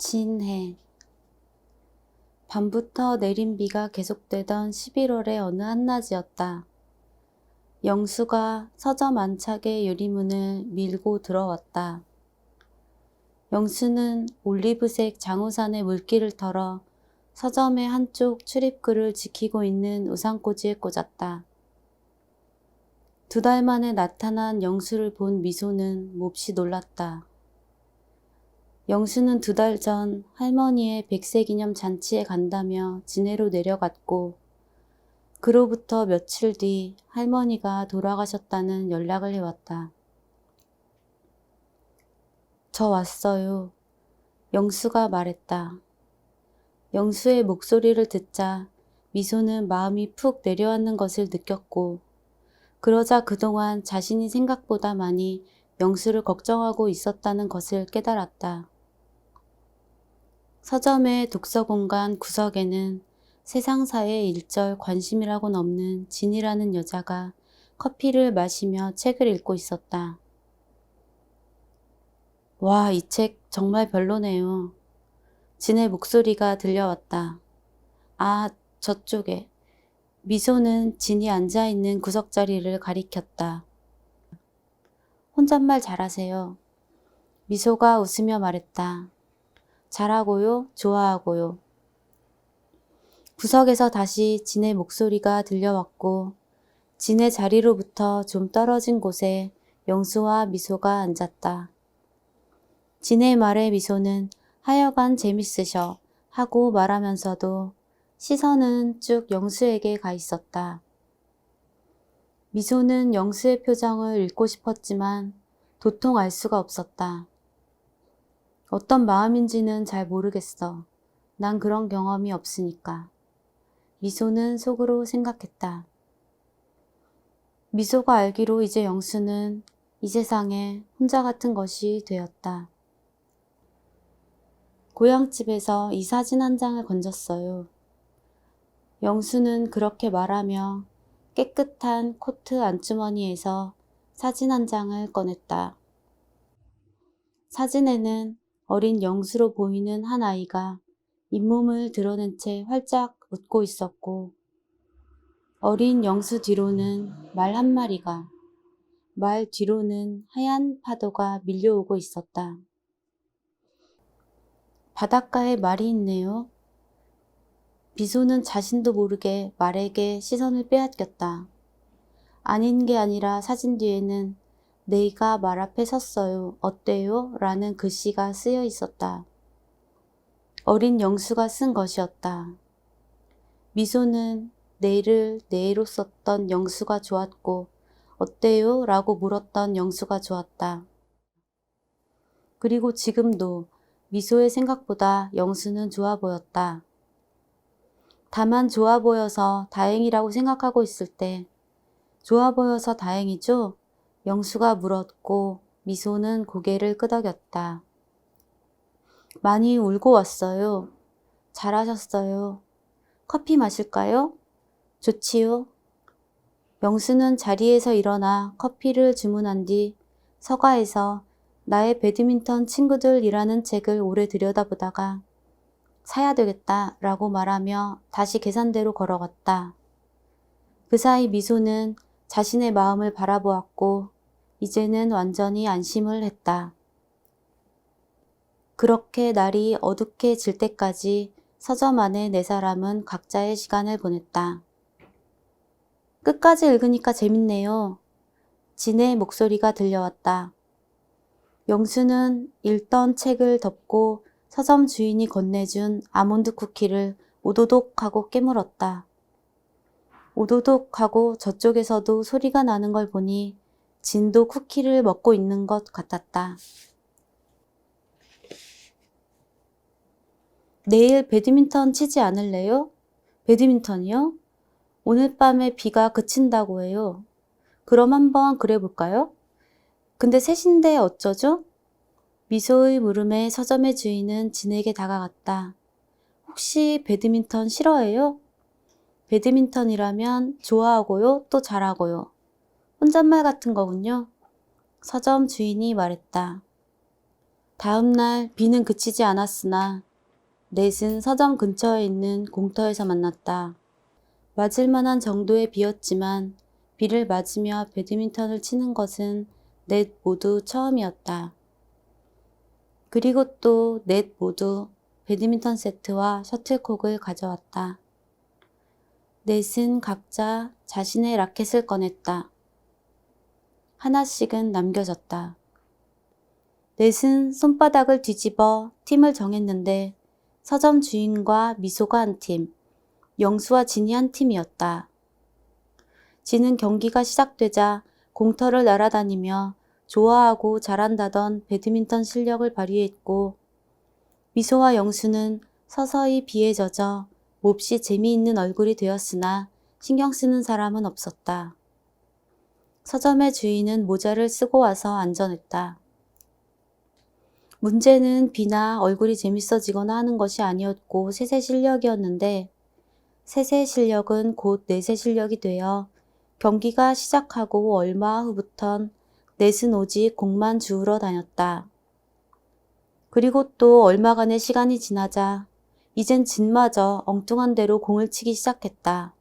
마친 해. 밤부터 내린 비가 계속되던 11월의 어느 한낮이었다. 영수가 서점 안착의 유리문을 밀고 들어왔다. 영수는 올리브색 장우산의 물기를 털어 서점의 한쪽 출입구를 지키고 있는 우산꽂이에 꽂았다. 2달 만에 나타난 영수를 본 미소는 몹시 놀랐다. 영수는 2달 전 할머니의 100세 기념 잔치에 간다며 진해로 내려갔고 그로부터 며칠 뒤 할머니가 돌아가셨다는 연락을 해왔다. 저 왔어요. 영수가 말했다. 영수의 목소리를 듣자 미소는 마음이 푹 내려앉는 것을 느꼈고 그러자 그동안 자신이 생각보다 많이 영수를 걱정하고 있었다는 것을 깨달았다. 서점의 독서공간 구석에는 세상사에 일절 관심이라고는 없는 진이라는 여자가 커피를 마시며 책을 읽고 있었다. 와, 이 책 정말 별로네요. 진의 목소리가 들려왔다. 아, 저쪽에. 미소는 진이 앉아있는 구석자리를 가리켰다. 혼잣말 잘하세요. 미소가 웃으며 말했다. 잘하고요, 좋아하고요. 구석에서 다시 진의 목소리가 들려왔고 진의 자리로부터 좀 떨어진 곳에 영수와 미소가 앉았다. 진의 말에 미소는 하여간 재밌으셔 하고 말하면서도 시선은 쭉 영수에게 가 있었다. 미소는 영수의 표정을 읽고 싶었지만 도통 알 수가 없었다. 어떤 마음인지는 잘 모르겠어. 난 그런 경험이 없으니까. 미소는 속으로 생각했다. 미소가 알기로 이제 영수는 이 세상에 혼자 같은 것이 되었다. 고향집에서 이 사진 한 장을 건졌어요. 영수는 그렇게 말하며 깨끗한 코트 안주머니에서 사진 한 장을 꺼냈다. 사진에는 어린 영수로 보이는 한 아이가 잇몸을 드러낸 채 활짝 웃고 있었고 어린 영수 뒤로는 말 한 마리가, 말 뒤로는 하얀 파도가 밀려오고 있었다. 바닷가에 말이 있네요. 미소는 자신도 모르게 말에게 시선을 빼앗겼다. 아닌 게 아니라 사진 뒤에는 내가 말 앞에 섰어요. 어때요? 라는 글씨가 쓰여 있었다. 어린 영수가 쓴 것이었다. 미소는 내를 내로 썼던 영수가 좋았고 어때요? 라고 물었던 영수가 좋았다. 그리고 지금도 미소의 생각보다 영수는 좋아 보였다. 다만 좋아 보여서 다행이라고 생각하고 있을 때 좋아 보여서 다행이죠? 영수가 물었고 미소는 고개를 끄덕였다. 많이 울고 왔어요. 잘하셨어요. 커피 마실까요? 좋지요. 영수는 자리에서 일어나 커피를 주문한 뒤 서가에서 나의 배드민턴 친구들이라는 책을 오래 들여다보다가 사야 되겠다 라고 말하며 다시 계산대로 걸어갔다. 그 사이 미소는 자신의 마음을 바라보았고 이제는 완전히 안심을 했다. 그렇게 날이 어둡게 질 때까지 서점 안에 4사람은 각자의 시간을 보냈다. 끝까지 읽으니까 재밌네요. 진의 목소리가 들려왔다. 영수는 읽던 책을 덮고 서점 주인이 건네준 아몬드 쿠키를 오도독 하고 깨물었다. 오도독 하고 저쪽에서도 소리가 나는 걸 보니 진도 쿠키를 먹고 있는 것 같았다. 내일 배드민턴 치지 않을래요? 배드민턴이요? 오늘 밤에 비가 그친다고 해요. 그럼 한번 그래 볼까요? 근데 셋인데 어쩌죠? 미소의 물음에 서점의 주인은 진에게 다가갔다. 혹시 배드민턴 싫어해요? 배드민턴이라면 좋아하고요, 또 잘하고요. 혼잣말 같은 거군요. 서점 주인이 말했다. 다음 날 비는 그치지 않았으나 넷은 서점 근처에 있는 공터에서 만났다. 맞을 만한 정도의 비였지만 비를 맞으며 배드민턴을 치는 것은 넷 모두 처음이었다. 그리고 또 넷 모두 배드민턴 세트와 셔틀콕을 가져왔다. 넷은 각자 자신의 라켓을 꺼냈다. 하나씩은 남겨졌다. 넷은 손바닥을 뒤집어 팀을 정했는데 서점 주인과 미소가 한 팀, 영수와 진이 한 팀이었다. 진은 경기가 시작되자 공터를 날아다니며 좋아하고 잘한다던 배드민턴 실력을 발휘했고, 미소와 영수는 서서히 비에 젖어 몹시 재미있는 얼굴이 되었으나 신경 쓰는 사람은 없었다. 서점의 주인은 모자를 쓰고 와서 안전했다. 문제는 비나 얼굴이 재밌어지거나 하는 것이 아니었고 셋의 실력이었는데, 셋의 실력은 곧 넷의 실력이 되어 경기가 시작하고 얼마 후부턴 넷은 오직 공만 주우러 다녔다. 그리고 또 얼마간의 시간이 지나자 이젠 진마저 엉뚱한 대로 공을 치기 시작했다.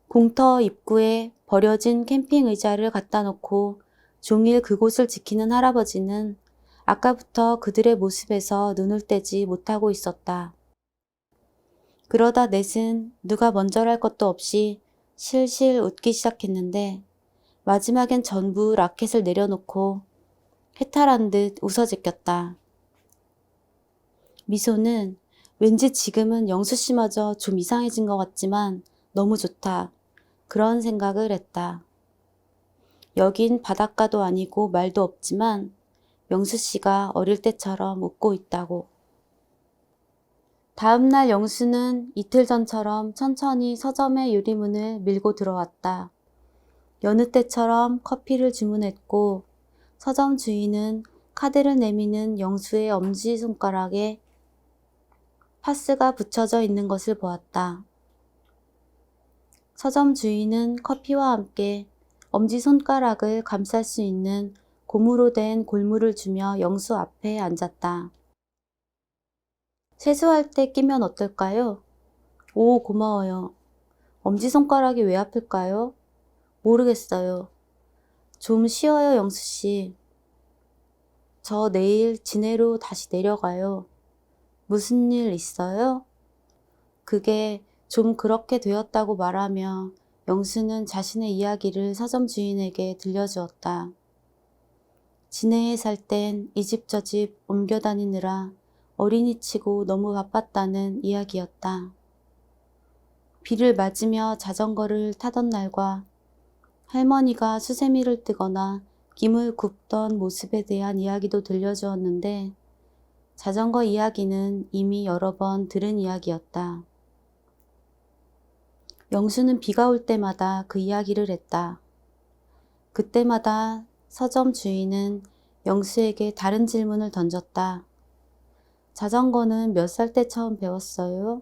공터 입구에 버려진 캠핑 의자를 갖다 놓고 종일 그곳을 지키는 할아버지는 아까부터 그들의 모습에서 눈을 떼지 못하고 있었다. 그러다 넷은 누가 먼저랄 것도 없이 실실 웃기 시작했는데 마지막엔 전부 라켓을 내려놓고 해탈한 듯 웃어 제꼈다. 미소는 왠지 지금은 영수 씨마저 좀 이상해진 것 같지만 너무 좋다. 그런 생각을 했다. 여긴 바닷가도 아니고 말도 없지만 영수 씨가 어릴 때처럼 웃고 있다고. 다음 날 영수는 이틀 전처럼 천천히 서점의 유리문을 밀고 들어왔다. 여느 때처럼 커피를 주문했고 서점 주인은 카드를 내미는 영수의 엄지손가락에 파스가 붙여져 있는 것을 보았다. 서점 주인은 커피와 함께 엄지손가락을 감쌀 수 있는 고무로 된 골무를 주며 영수 앞에 앉았다. 세수할 때 끼면 어떨까요? 오, 고마워요. 엄지손가락이 왜 아플까요? 모르겠어요. 좀 쉬어요, 영수씨. 저 내일 진해로 다시 내려가요. 무슨 일 있어요? 그게 좀 그렇게 되었다고 말하며 영수는 자신의 이야기를 서점 주인에게 들려주었다. 진해에 살 땐 이 집 저 집 옮겨 다니느라 어린이 치고 너무 바빴다는 이야기였다. 비를 맞으며 자전거를 타던 날과 할머니가 수세미를 뜨거나 김을 굽던 모습에 대한 이야기도 들려주었는데 자전거 이야기는 이미 여러 번 들은 이야기였다. 영수는 비가 올 때마다 그 이야기를 했다. 그때마다 서점 주인은 영수에게 다른 질문을 던졌다. 자전거는 몇 살 때 처음 배웠어요?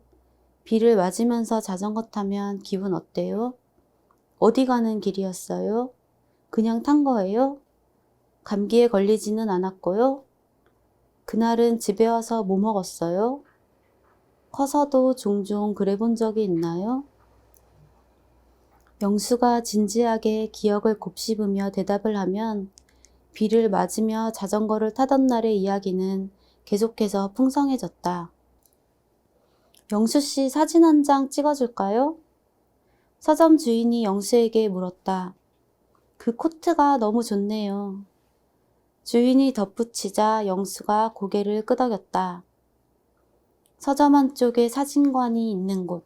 비를 맞으면서 자전거 타면 기분 어때요? 어디 가는 길이었어요? 그냥 탄 거예요? 감기에 걸리지는 않았고요? 그날은 집에 와서 뭐 먹었어요? 커서도 종종 그래 본 적이 있나요? 영수가 진지하게 기억을 곱씹으며 대답을 하면 비를 맞으며 자전거를 타던 날의 이야기는 계속해서 풍성해졌다. 영수 씨 사진 한 장 찍어줄까요? 서점 주인이 영수에게 물었다. 그 코트가 너무 좋네요. 주인이 덧붙이자 영수가 고개를 끄덕였다. 서점 한쪽에 사진관이 있는 곳.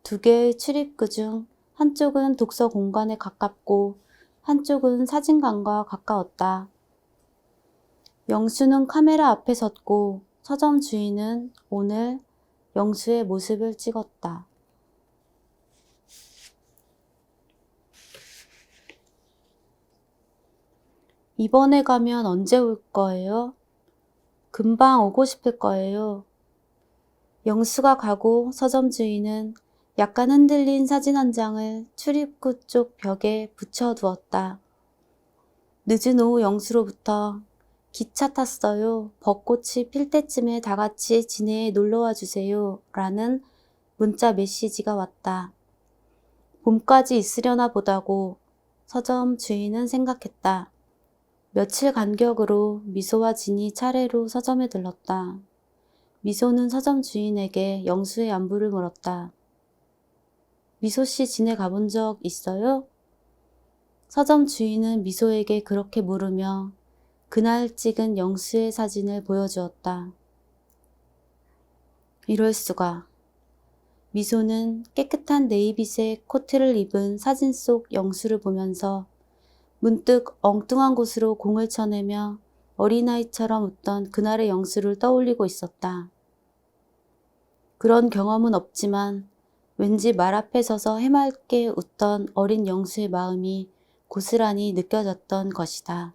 두 개의 출입구 중 한쪽은 독서 공간에 가깝고 한쪽은 사진관과 가까웠다. 영수는 카메라 앞에 섰고 서점 주인은 오늘 영수의 모습을 찍었다. 이번에 가면 언제 올 거예요? 금방 오고 싶을 거예요. 영수가 가고 서점 주인은 약간 흔들린 사진 한 장을 출입구 쪽 벽에 붙여두었다. 늦은 오후 영수로부터 기차 탔어요. 벚꽃이 필 때쯤에 다 같이 진해에 놀러와 주세요. 라는 문자 메시지가 왔다. 봄까지 있으려나 보다고 서점 주인은 생각했다. 며칠 간격으로 미소와 진이 차례로 서점에 들렀다. 미소는 서점 주인에게 영수의 안부를 물었다. 미소 씨 진해 가본 적 있어요? 서점 주인은 미소에게 그렇게 물으며 그날 찍은 영수의 사진을 보여주었다. 이럴 수가. 미소는 깨끗한 네이비색 코트를 입은 사진 속 영수를 보면서 문득 엉뚱한 곳으로 공을 쳐내며 어린아이처럼 웃던 그날의 영수를 떠올리고 있었다. 그런 경험은 없지만 왠지 말 앞에 서서 해맑게 웃던 어린 영수의 마음이 고스란히 느껴졌던 것이다.